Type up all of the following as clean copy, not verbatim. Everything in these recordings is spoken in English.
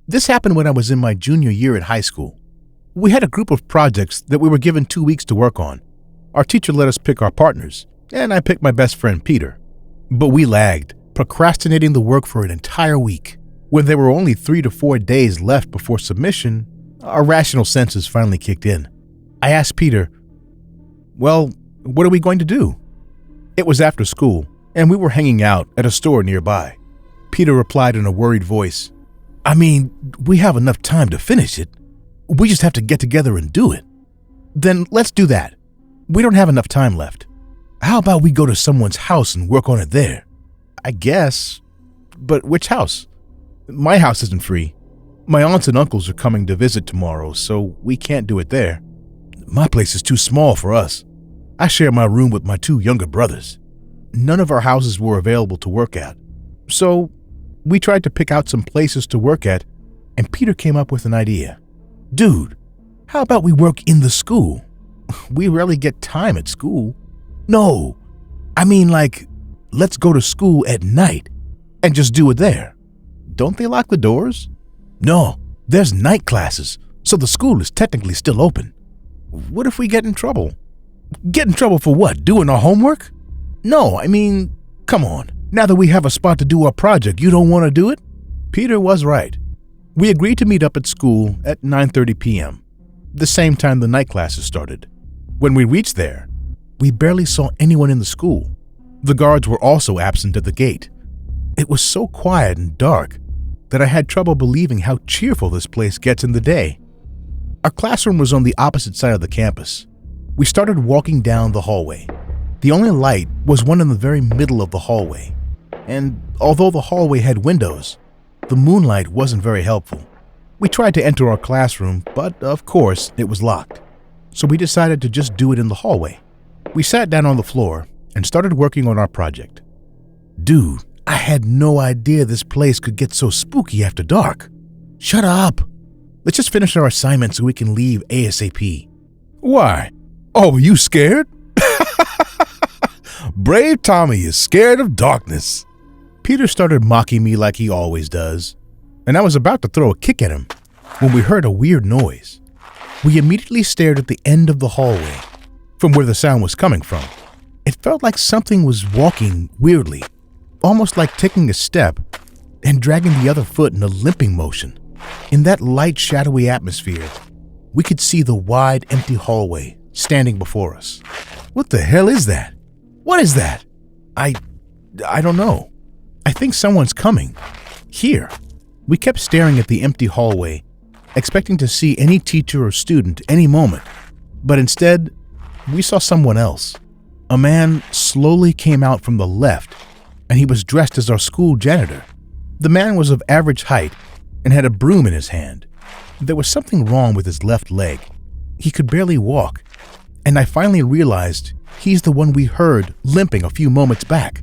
This happened when I was in my junior year at high school. We had a group of projects that we were given 2 weeks to work on. Our teacher let us pick our partners, and I picked my best friend Peter. But we lagged, procrastinating the work for an entire week. When there were only 3 to 4 days left before submission, our rational senses finally kicked in. I asked Peter, "Well, what are we going to do?" It was after school, and we were hanging out at a store nearby. Peter replied in a worried voice, "I mean, we have enough time to finish it. We just have to get together and do it." "Then let's do that. We don't have enough time left. How about we go to someone's house and work on it there?" "I guess. But which house?" "My house isn't free. My aunts and uncles are coming to visit tomorrow, so we can't do it there. My place is too small for us. I share my room with my 2 younger brothers." None of our houses were available to work at, so we tried to pick out some places to work at, and Peter came up with an idea. "Dude, how about we work in the school? We rarely get time at school." "No, I mean let's go to school at night and just do it there." "Don't they lock the doors?" "No, there's night classes, so the school is technically still open." "What if we get in trouble?" "Get in trouble for what? Doing our homework?" "No, I mean, come on. Now that we have a spot to do our project, you don't want to do it?" Peter was right. We agreed to meet up at school at 9:30 p.m., the same time the night classes started. When we reached there, we barely saw anyone in the school. The guards were also absent at the gate. It was so quiet and dark that I had trouble believing how cheerful this place gets in the day. Our classroom was on the opposite side of the campus. We started walking down the hallway. The only light was one in the very middle of the hallway, and although the hallway had windows, the moonlight wasn't very helpful. We tried to enter our classroom, but of course it was locked, so we decided to just do it in the hallway. We sat down on the floor and started working on our project. Dude, I had no idea this place could get so spooky after dark. Shut up. Let's just finish our assignment so we can leave ASAP. Why? Oh, were you scared? Brave Tommy is scared of darkness. Peter started mocking me like he always does, and I was about to throw a kick at him when we heard a weird noise. We immediately stared at the end of the hallway, from where the sound was coming from. It felt like something was walking weirdly, almost like taking a step and dragging the other foot in a limping motion. In that light, shadowy atmosphere, we could see the wide, empty hallway standing before us. What the hell is that? What is that? I don't know. I think someone's coming. Here. We kept staring at the empty hallway, expecting to see any teacher or student any moment. But instead, we saw someone else. A man slowly came out from the left, and he was dressed as our school janitor. The man was of average height and had a broom in his hand. There was something wrong with his left leg. He could barely walk, and I finally realized he's the one we heard limping a few moments back.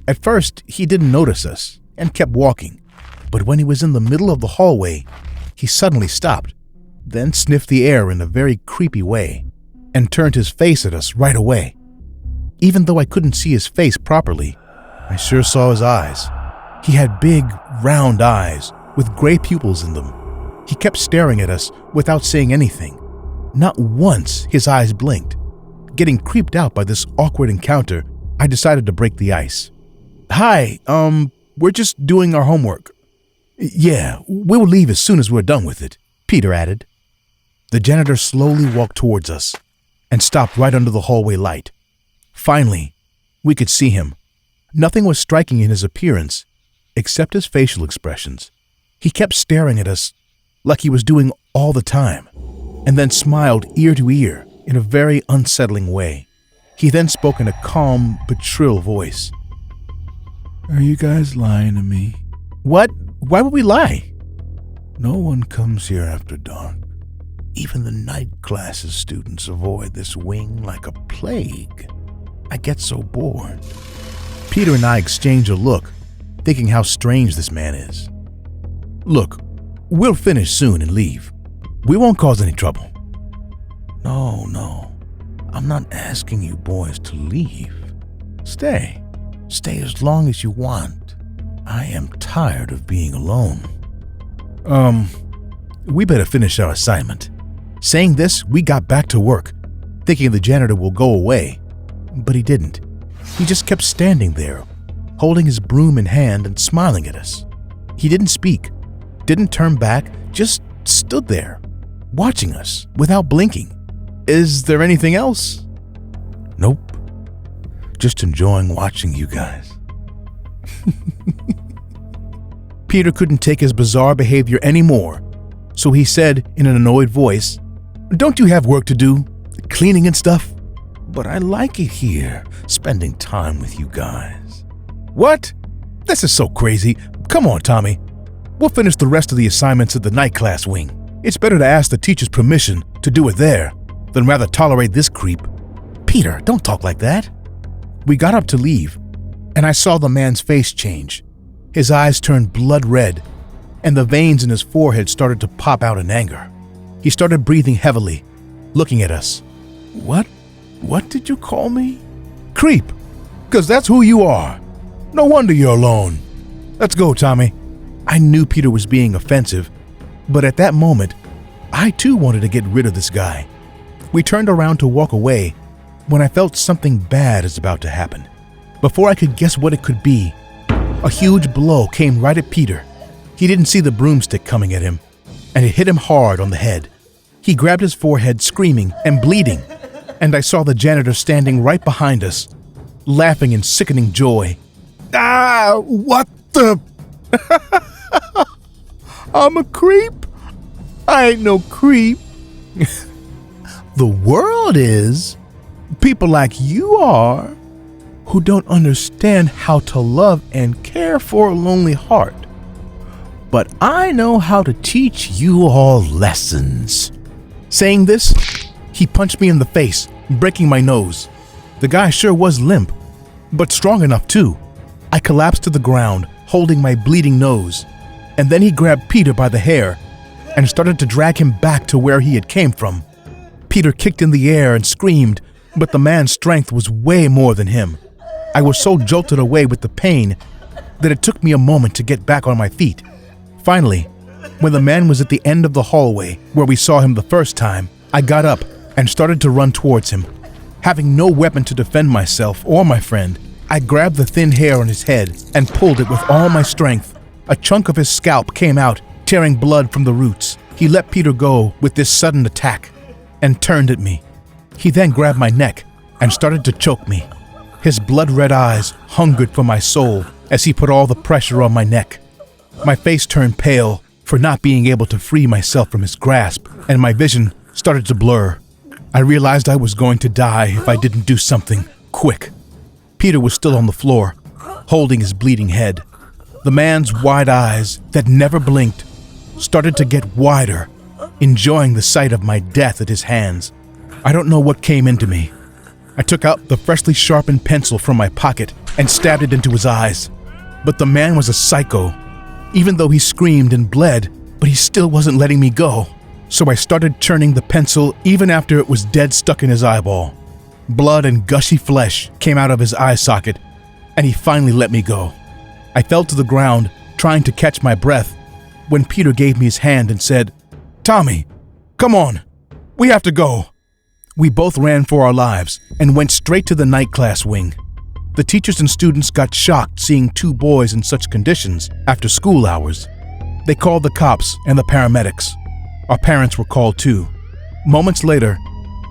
At first, he didn't notice us and kept walking, but when he was in the middle of the hallway, he suddenly stopped, then sniffed the air in a very creepy way, and turned his face at us right away. Even though I couldn't see his face properly, I sure saw his eyes. He had big, round eyes with gray pupils in them. He kept staring at us without saying anything. Not once his eyes blinked. Getting creeped out by this awkward encounter, I decided to break the ice. Hi, we're just doing our homework. Yeah, we'll leave as soon as we're done with it, Peter added. The janitor slowly walked towards us and stopped right under the hallway light. Finally, we could see him. Nothing was striking in his appearance except his facial expressions. He kept staring at us like he was doing all the time, and then smiled ear to ear in a very unsettling way. He then spoke in a calm but shrill voice. Are you guys lying to me? What? Why would we lie? No one comes here after dark. Even the night classes students avoid this wing like a plague. I get so bored. Peter and I exchanged a look, thinking how strange this man is. Look, we'll finish soon and leave. We won't cause any trouble. No. I'm not asking you boys to leave. Stay. Stay as long as you want. I am tired of being alone. We better finish our assignment." Saying this, we got back to work, thinking the janitor will go away. But he didn't. He just kept standing there, holding his broom in hand and smiling at us. He didn't speak, didn't turn back, just stood there, watching us without blinking. "Is there anything else?" "Nope. Just enjoying watching you guys." Peter couldn't take his bizarre behavior anymore, so he said in an annoyed voice, "Don't you have work to do? Cleaning and stuff?" "But I like it here, spending time with you guys." "What? This is so crazy. Come on, Tommy. We'll finish the rest of the assignments at the night class wing. It's better to ask the teacher's permission to do it there than rather tolerate this creep." "Peter, don't talk like that." We got up to leave, and I saw the man's face change. His eyes turned blood red, and the veins in his forehead started to pop out in anger. He started breathing heavily, looking at us. What did you call me?" "Creep, 'cause that's who you are. No wonder you're alone. Let's go, Tommy." I knew Peter was being offensive, but at that moment, I too wanted to get rid of this guy. We turned around to walk away when I felt something bad is about to happen. Before I could guess what it could be, a huge blow came right at Peter. He didn't see the broomstick coming at him, and it hit him hard on the head. He grabbed his forehead, screaming and bleeding, and I saw the janitor standing right behind us, laughing in sickening joy. "Ah, what the? I'm a creep? I ain't no creep." "The world is. People like you are, who don't understand how to love and care for a lonely heart. But I know how to teach you all lessons." Saying this, he punched me in the face, breaking my nose. The guy sure was limp, but strong enough too. I collapsed to the ground, holding my bleeding nose, and then he grabbed Peter by the hair and started to drag him back to where he had came from. Peter kicked in the air and screamed, but the man's strength was way more than him. I was so jolted away with the pain that it took me a moment to get back on my feet. Finally, when the man was at the end of the hallway where we saw him the first time, I got up and started to run towards him. Having no weapon to defend myself or my friend, I grabbed the thin hair on his head and pulled it with all my strength. A chunk of his scalp came out, tearing blood from the roots. He let Peter go with this sudden attack and turned at me. He then grabbed my neck and started to choke me. His blood-red eyes hungered for my soul as he put all the pressure on my neck. My face turned pale for not being able to free myself from his grasp, and my vision started to blur. I realized I was going to die if I didn't do something quick. Peter was still on the floor, holding his bleeding head. The man's wide eyes that never blinked started to get wider, enjoying the sight of my death at his hands. I don't know what came into me. I took out the freshly sharpened pencil from my pocket and stabbed it into his eyes. But the man was a psycho. Even though he screamed and bled, but he still wasn't letting me go. So I started churning the pencil even after it was dead stuck in his eyeball. Blood and gushy flesh came out of his eye socket, and he finally let me go. I fell to the ground, trying to catch my breath, when Peter gave me his hand and said, "Tommy, come on, we have to go." We both ran for our lives and went straight to the night class wing. The teachers and students got shocked seeing two boys in such conditions after school hours. They called the cops and the paramedics. Our parents were called too. Moments later,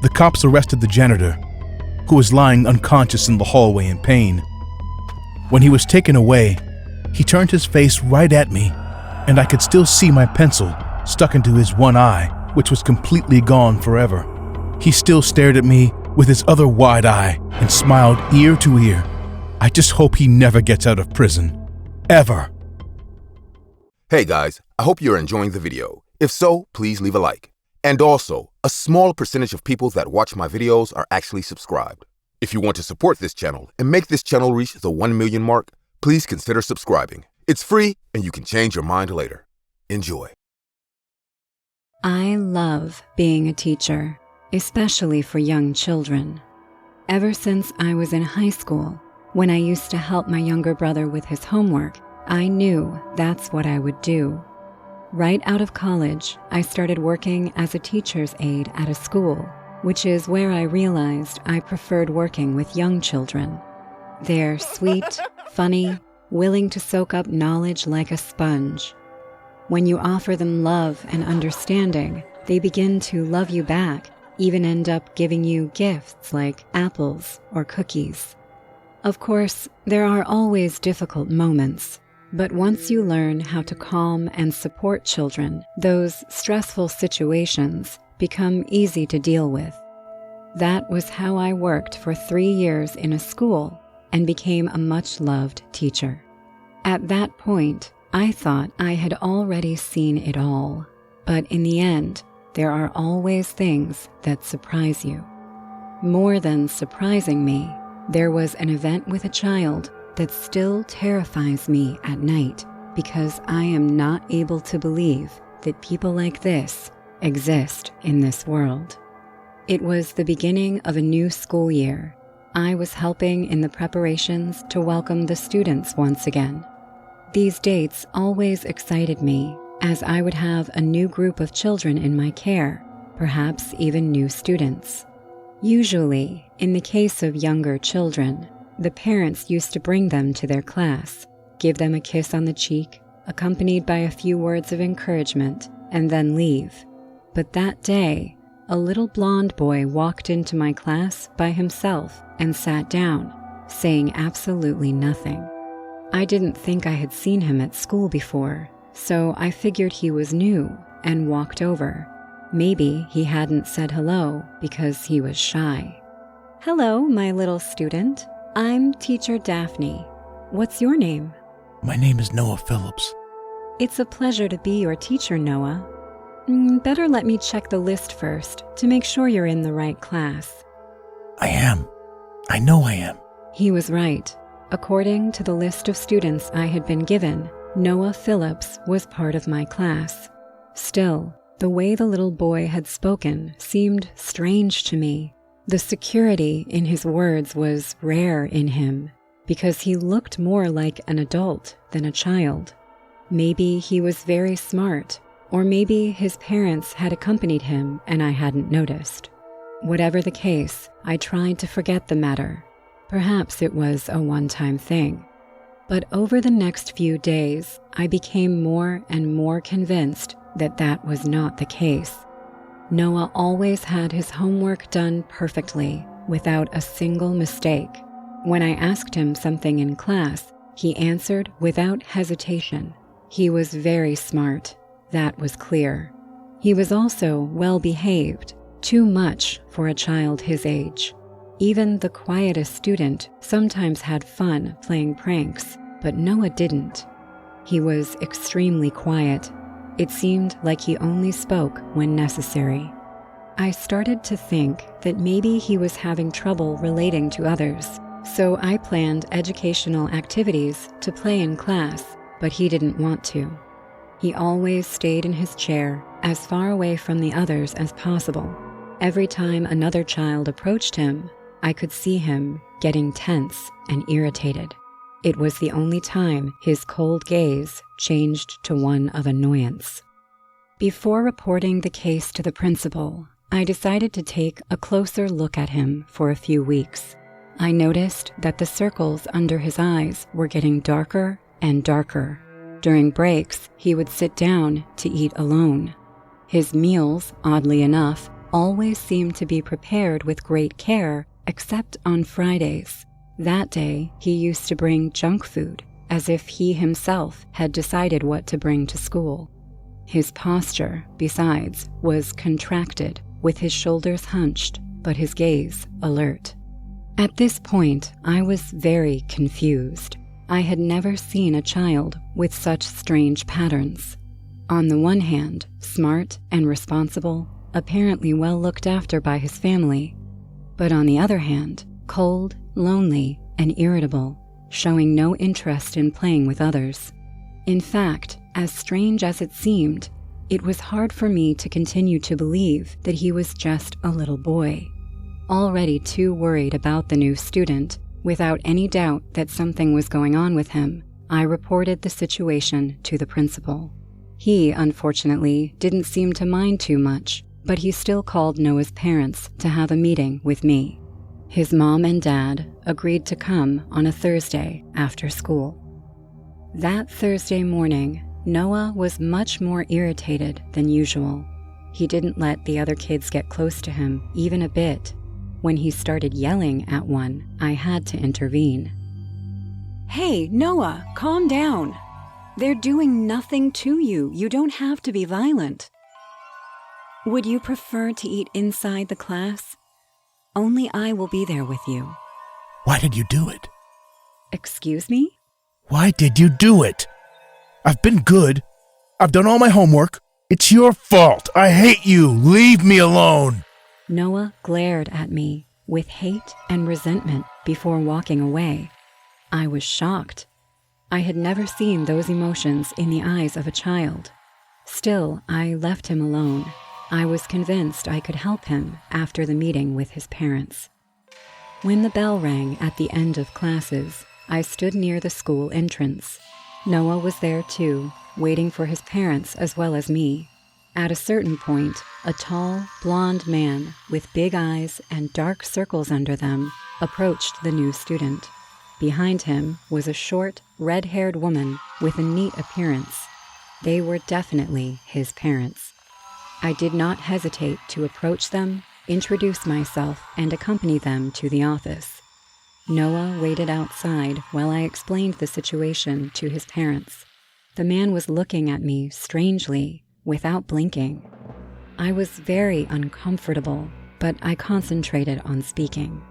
the cops arrested the janitor, who was lying unconscious in the hallway in pain. When he was taken away, he turned his face right at me, and I could still see my pencil stuck into his one eye, which was completely gone forever. He still stared at me with his other wide eye and smiled ear to ear. I just hope he never gets out of prison. Ever. Hey guys, I hope you're enjoying the video. If so, please leave a like. And also, a small percentage of people that watch my videos are actually subscribed. If you want to support this channel and make this channel reach the 1 million mark, please consider subscribing. It's free and you can change your mind later. Enjoy. I love being a teacher, especially for young children. Ever since I was in high school, when I used to help my younger brother with his homework, I knew that's what I would do. Right out of college, I started working as a teacher's aide at a school, which is where I realized I preferred working with young children. They're sweet, funny, willing to soak up knowledge like a sponge. When you offer them love and understanding, they begin to love you back, even end up giving you gifts like apples or cookies. Of course, there are always difficult moments, but once you learn how to calm and support children, those stressful situations become easy to deal with. That was how I worked for 3 years in a school and became a much-loved teacher. At that point, I thought I had already seen it all, but in the end, there are always things that surprise you. More than surprising me, there was an event with a child that still terrifies me at night because I am not able to believe that people like this exist in this world. It was the beginning of a new school year. I was helping in the preparations to welcome the students once again. These dates always excited me, as I would have a new group of children in my care, perhaps even new students. Usually, in the case of younger children, the parents used to bring them to their class, give them a kiss on the cheek, accompanied by a few words of encouragement, and then leave. But that day, a little blonde boy walked into my class by himself and sat down, saying absolutely nothing. I didn't think I had seen him at school before, so I figured he was new and walked over. Maybe he hadn't said hello because he was shy. "Hello, my little student. I'm Teacher Daphne. What's your name?" My name is Noah Phillips. "It's a pleasure to be your teacher, Noah. Better let me check the list first to make sure you're in the right class." I am. I know I am. He was right. According to the list of students I had been given, Noah Phillips was part of my class. Still, the way the little boy had spoken seemed strange to me. The security in his words was rare in him, because he looked more like an adult than a child. Maybe he was very smart, or maybe his parents had accompanied him and I hadn't noticed. Whatever the case, I tried to forget the matter. Perhaps it was a one-time thing. But over the next few days, I became more and more convinced that that was not the case. Noah always had his homework done perfectly, without a single mistake. When I asked him something in class, he answered without hesitation. He was very smart, that was clear. He was also well-behaved, too much for a child his age. Even the quietest student sometimes had fun playing pranks, but Noah didn't. He was extremely quiet. It seemed like he only spoke when necessary. I started to think that maybe he was having trouble relating to others, so I planned educational activities to play in class, but he didn't want to. He always stayed in his chair, as far away from the others as possible. Every time another child approached him, I could see him getting tense and irritated. It was the only time his cold gaze changed to one of annoyance. Before reporting the case to the principal, I decided to take a closer look at him for a few weeks. I noticed that the circles under his eyes were getting darker and darker. During breaks, he would sit down to eat alone. His meals, oddly enough, always seemed to be prepared with great care, except on Fridays. That day, he used to bring junk food, as if he himself had decided what to bring to school. His posture, besides, was contracted, with his shoulders hunched, but his gaze alert. At this point, I was very confused. I had never seen a child with such strange patterns. On the one hand, smart and responsible, apparently well looked after by his family, but on the other hand, cold, lonely, and irritable, showing no interest in playing with others. In fact, as strange as it seemed, it was hard for me to continue to believe that he was just a little boy. Already too worried about the new student, without any doubt that something was going on with him, I reported the situation to the principal. He, unfortunately, didn't seem to mind too much, but he still called Noah's parents to have a meeting with me. His mom and dad agreed to come on a Thursday after school. That Thursday morning, Noah was much more irritated than usual. He didn't let the other kids get close to him even a bit. When he started yelling at one, I had to intervene. "Hey, Noah, calm down. They're doing nothing to you. You don't have to be violent. Would you prefer to eat inside the class? Only I will be there with you." Why did you do it? Excuse me? Why did you do it? I've been good. I've done all my homework. It's your fault. I hate you. Leave me alone. Noah glared at me with hate and resentment before walking away. I was shocked. I had never seen those emotions in the eyes of a child. Still, I left him alone. I was convinced I could help him after the meeting with his parents. When the bell rang at the end of classes, I stood near the school entrance. Noah was there too, waiting for his parents as well as me. At a certain point, a tall, blond man with big eyes and dark circles under them approached the new student. Behind him was a short, red-haired woman with a neat appearance. They were definitely his parents. I did not hesitate to approach them, introduce myself, and accompany them to the office. Noah waited outside while I explained the situation to his parents. The man was looking at me strangely, without blinking. I was very uncomfortable, but I concentrated on speaking.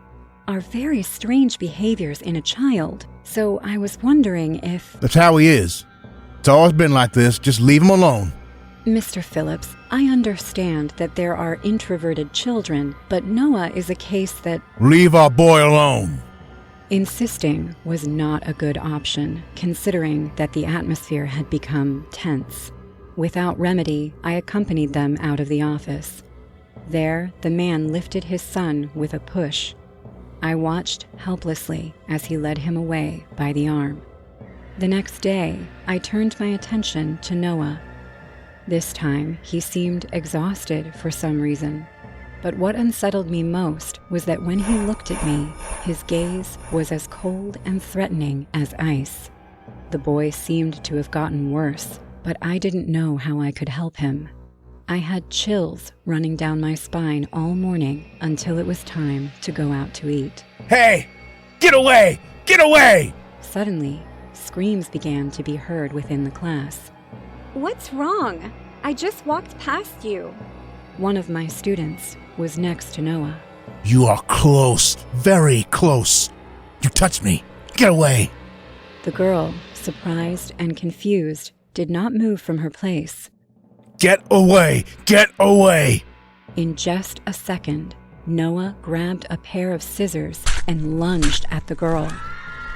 Are very strange behaviors in a child, so I was wondering if... That's how he is. It's always been like this. Just leave him alone. Mr. Phillips, I understand that there are introverted children, but Noah is a case that... Leave our boy alone. Insisting was not a good option, considering that the atmosphere had become tense. Without remedy, I accompanied them out of the office. There, the man lifted his son with a push. I watched helplessly as he led him away by the arm. The next day, I turned my attention to Noah. This time, he seemed exhausted for some reason. But what unsettled me most was that when he looked at me, his gaze was as cold and threatening as ice. The boy seemed to have gotten worse, but I didn't know how I could help him. I had chills running down my spine all morning until it was time to go out to eat. Hey! Get away! Get away! Suddenly, screams began to be heard within the class. What's wrong? I just walked past you. One of my students was next to Noah. You are close. Very close. You touched me. Get away. The girl, surprised and confused, did not move from her place. Get away! Get away! In just a second, Noah grabbed a pair of scissors and lunged at the girl.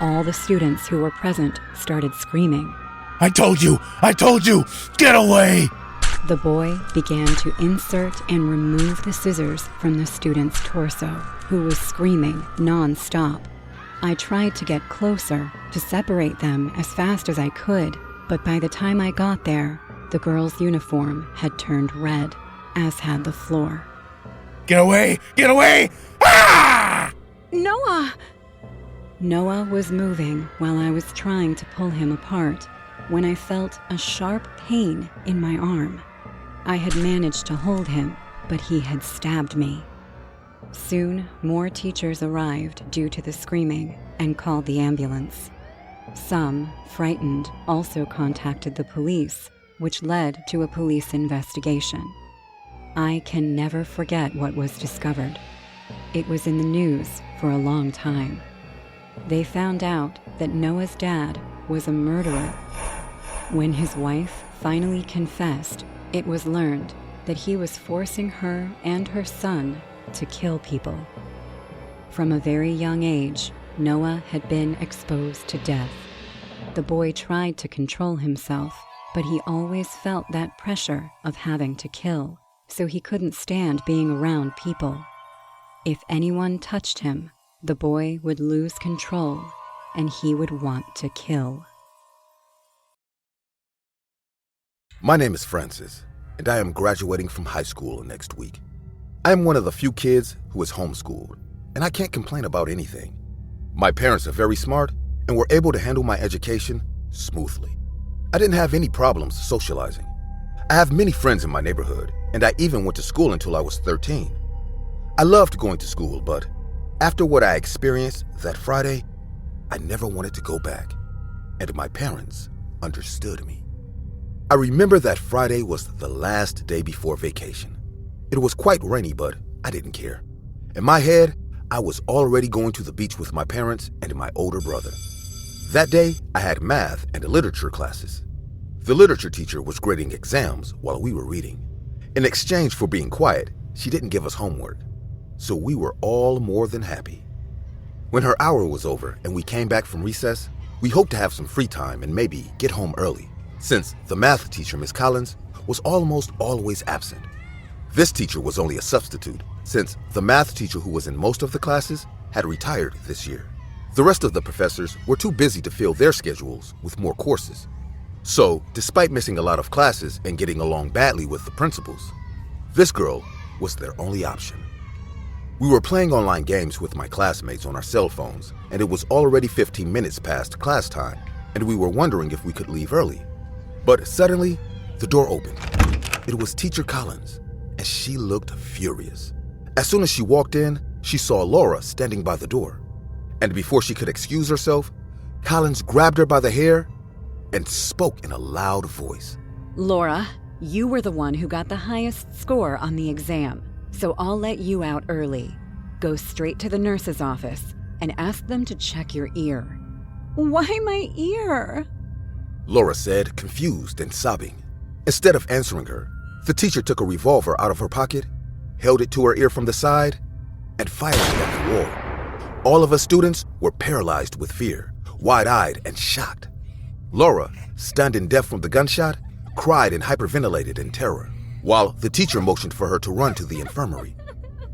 All the students who were present started screaming. I told you! I told you! Get away! The boy began to insert and remove the scissors from the student's torso, who was screaming non-stop. I tried to get closer to separate them as fast as I could, but by the time I got there, the girl's uniform had turned red, as had the floor. Get away! Get away! Ah! Noah! Noah was moving while I was trying to pull him apart when I felt a sharp pain in my arm. I had managed to hold him, but he had stabbed me. Soon, more teachers arrived due to the screaming and called the ambulance. Some, frightened, also contacted the police, which led to a police investigation. I can never forget what was discovered. It was in the news for a long time. They found out that Noah's dad was a murderer. When his wife finally confessed, it was learned that he was forcing her and her son to kill people. From a very young age, Noah had been exposed to death. The boy tried to control himself, but he always felt that pressure of having to kill, so he couldn't stand being around people. If anyone touched him, the boy would lose control, and he would want to kill. My name is Francis, and I am graduating from high school next week. I am one of the few kids who is homeschooled, and I can't complain about anything. My parents are very smart and were able to handle my education smoothly. I didn't have any problems socializing. I have many friends in my neighborhood, and I even went to school until I was 13. I loved going to school, but after what I experienced that Friday, I never wanted to go back, and my parents understood me. I remember that Friday was the last day before vacation. It was quite rainy, but I didn't care. In my head, I was already going to the beach with my parents and my older brother. That day, I had math and literature classes. The literature teacher was grading exams while we were reading. In exchange for being quiet, she didn't give us homework, so we were all more than happy. When her hour was over and we came back from recess, we hoped to have some free time and maybe get home early, since the math teacher, Miss Collins, was almost always absent. This teacher was only a substitute, since the math teacher who was in most of the classes had retired this year. The rest of the professors were too busy to fill their schedules with more courses. So, despite missing a lot of classes and getting along badly with the principals, this girl was their only option. We were playing online games with my classmates on our cell phones, and it was already 15 minutes past class time, and we were wondering if we could leave early. But suddenly, the door opened. It was Teacher Collins, and she looked furious. As soon as she walked in, she saw Laura standing by the door. And before she could excuse herself, Collins grabbed her by the hair and spoke in a loud voice. Laura, you were the one who got the highest score on the exam, so I'll let you out early. Go straight to the nurse's office and ask them to check your ear. Why my ear? Laura said, confused and sobbing. Instead of answering her, the teacher took a revolver out of her pocket, held it to her ear from the side, and fired it at the wall. All of us students were paralyzed with fear, wide-eyed and shocked. Laura, stunned and deaf from the gunshot, cried and hyperventilated in terror, while the teacher motioned for her to run to the infirmary.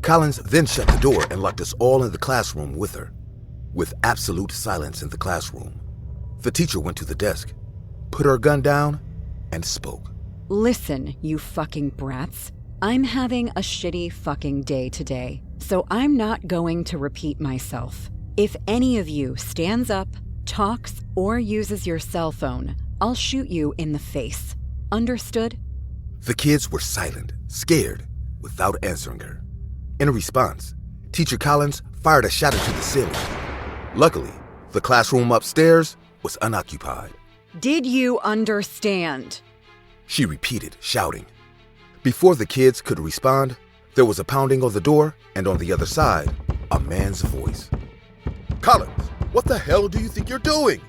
Collins then shut the door and locked us all in the classroom with her. With absolute silence in the classroom, the teacher went to the desk, put her gun down, and spoke. Listen, you fucking brats. I'm having a shitty fucking day today, so I'm not going to repeat myself. If any of you stands up, talks, or uses your cell phone, I'll shoot you in the face. Understood? The kids were silent, scared, without answering her. In response, Teacher Collins fired a shot into the ceiling. Luckily, the classroom upstairs was unoccupied. Did you understand? She repeated, shouting. Before the kids could respond, there was a pounding on the door, and on the other side, a man's voice. Collins, what the hell do you think you're doing?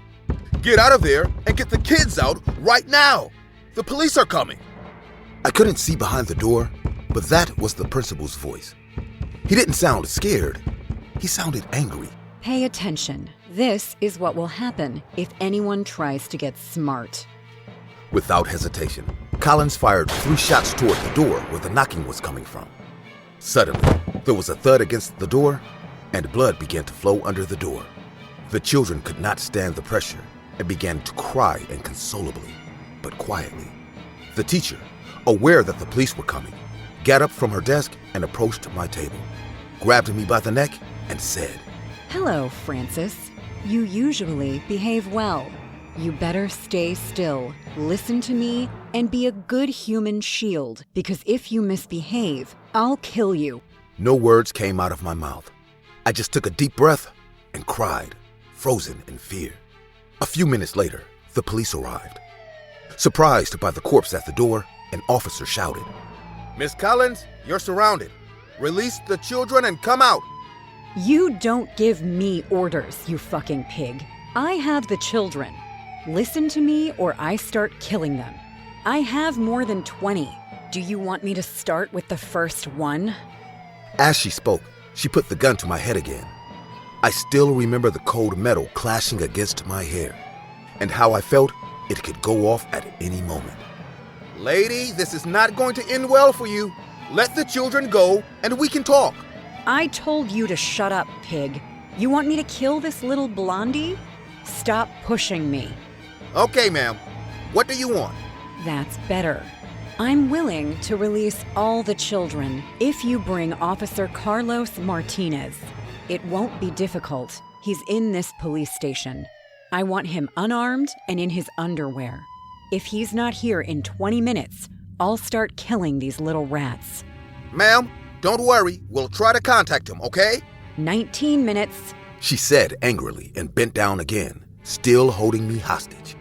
Get out of there and get the kids out right now! The police are coming! I couldn't see behind the door, but that was the principal's voice. He didn't sound scared. He sounded angry. Pay attention. This is what will happen if anyone tries to get smart. Without hesitation, Collins fired 3 shots toward the door where the knocking was coming from. Suddenly, there was a thud against the door, and blood began to flow under the door. The children could not stand the pressure and began to cry inconsolably, but quietly. The teacher, aware that the police were coming, got up from her desk and approached my table, grabbed me by the neck, and said, Hello, Francis. You usually behave well. You better stay still, listen to me, and be a good human shield, because if you misbehave, I'll kill you. No words came out of my mouth. I just took a deep breath and cried, frozen in fear. A few minutes later, the police arrived. Surprised by the corpse at the door, an officer shouted, Miss Collins, you're surrounded. Release the children and come out. You don't give me orders, you fucking pig. I have the children. Listen to me or I start killing them. I have more than 20. Do you want me to start with the first one? As she spoke, she put the gun to my head again. I still remember the cold metal clashing against my hair, and how I felt it could go off at any moment. Lady, this is not going to end well for you. Let the children go and we can talk. I told you to shut up, pig. You want me to kill this little blondie? Stop pushing me. Okay, ma'am. What do you want? That's better. I'm willing to release all the children if you bring Officer Carlos Martinez. It won't be difficult. He's in this police station. I want him unarmed and in his underwear. If he's not here in 20 minutes, I'll start killing these little rats. Ma'am, don't worry. We'll try to contact him, okay? 19 minutes. She said angrily and bent down again, still holding me hostage.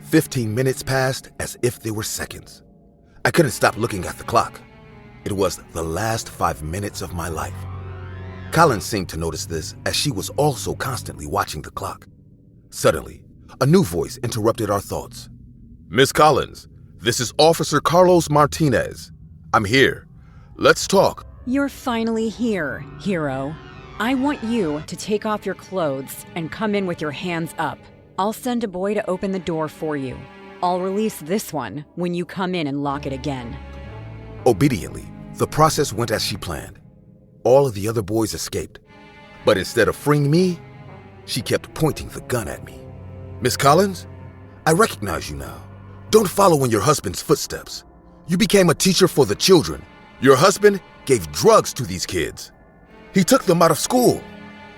15 minutes passed as if they were seconds. I couldn't stop looking at the clock. It was the last 5 minutes of my life. Collins seemed to notice this as she was also constantly watching the clock. Suddenly, a new voice interrupted our thoughts. Miss Collins, this is Officer Carlos Martinez. I'm here. Let's talk. You're finally here, hero. I want you to take off your clothes and come in with your hands up. I'll send a boy to open the door for you. I'll release this one when you come in and lock it again. Obediently, the process went as she planned. All of the other boys escaped. But instead of freeing me, she kept pointing the gun at me. Miss Collins, I recognize you now. Don't follow in your husband's footsteps. You became a teacher for the children. Your husband gave drugs to these kids. He took them out of school.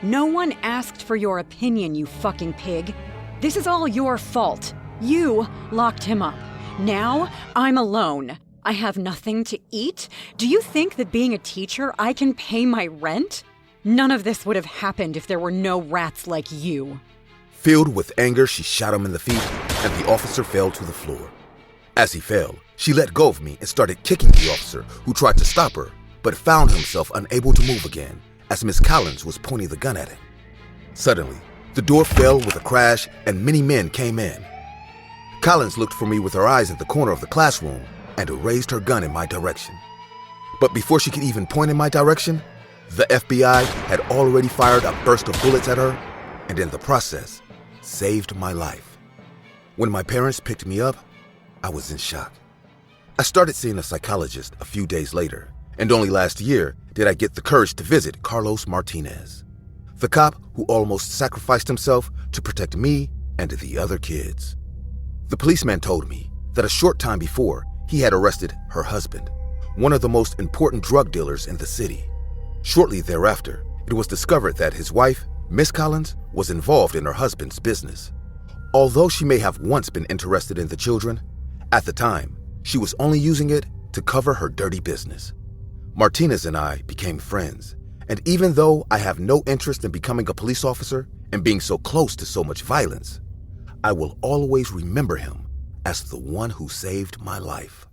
No one asked for your opinion, you fucking pig. This is all your fault. You locked him up. Now I'm alone. I have nothing to eat. Do you think that being a teacher, I can pay my rent? None of this would have happened if there were no rats like you. Filled with anger, she shot him in the feet, and the officer fell to the floor. As he fell, she let go of me and started kicking the officer, who tried to stop her, but found himself unable to move again, as Miss Collins was pointing the gun at him. Suddenly, the door fell with a crash, and many men came in. Collins looked for me with her eyes at the corner of the classroom and raised her gun in my direction. But before she could even point in my direction, the FBI had already fired a burst of bullets at her, and in the process, saved my life. When my parents picked me up, I was in shock. I started seeing a psychologist a few days later, and only last year did I get the courage to visit Carlos Martinez, the cop who almost sacrificed himself to protect me and the other kids. The policeman told me that a short time before, he had arrested her husband, one of the most important drug dealers in the city. Shortly thereafter, it was discovered that his wife, Miss Collins, was involved in her husband's business. Although she may have once been interested in the children, at the time, she was only using it to cover her dirty business. Martinez and I became friends, and even though I have no interest in becoming a police officer and being so close to so much violence, I will always remember him as the one who saved my life.